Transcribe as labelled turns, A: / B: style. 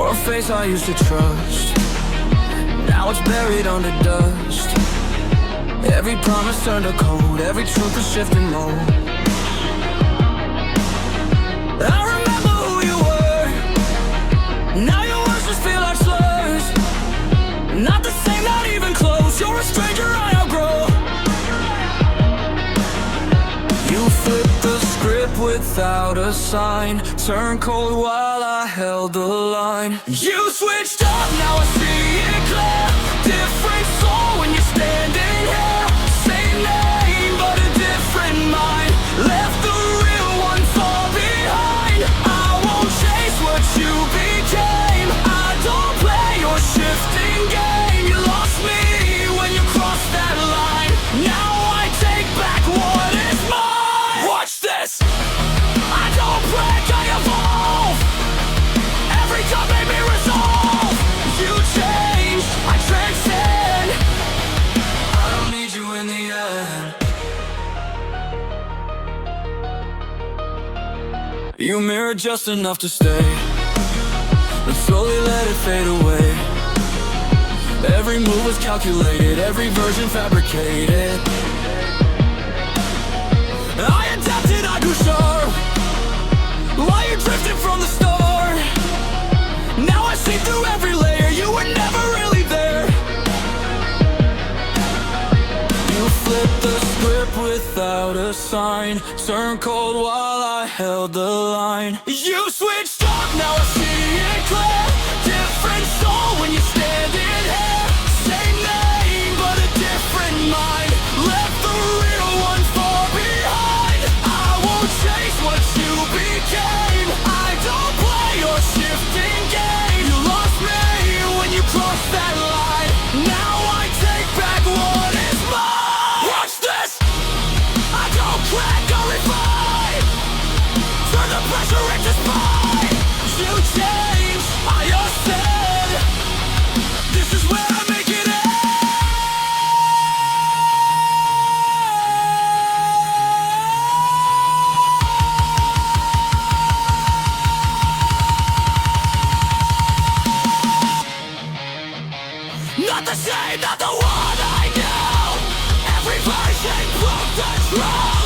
A: You're a face I used to trust, now it's buried under dust. Every promise turned to cold, every truth is shifting mode. I remember who you were, now your words just feel like slurs. Not the same, not even close, you're a stranger I outgrow. You flipped the script without a sign, turned cold while I held the line. You switched up, now I see it clear. Different soul when you're standing here. Same name, but a different mind. Left the real one far behind. I won't chase what you became. I don't play your shifting game. You lost me when you crossed that line. Now I take back what is mine. Watch this, I don't break, I evolve. Every time made me resolve. You change, I transcend. I don't need you in the end. You mirrored just enough to stay, but slowly let it fade away. Every move was calculated, every version fabricated. I adapted, I grew sharp, while you drifted from the start. Now I see through every layer, you were never really there. You flipped the script without a sign, turned cold while I held the line. You switched up, now I see it clear. Different soul when you're standing here. Same name, but a different mind. Left the real one far behind. I won't chase what you became. I don't play your shifting game. You lost me when you crossed that line. Now I take back what is mine. Watch this, I don't crack, I refine. Turn the pressure into spine. You change, I ascend. This is where I make it end. Not the same, not the one I knew. Every version broke the truth.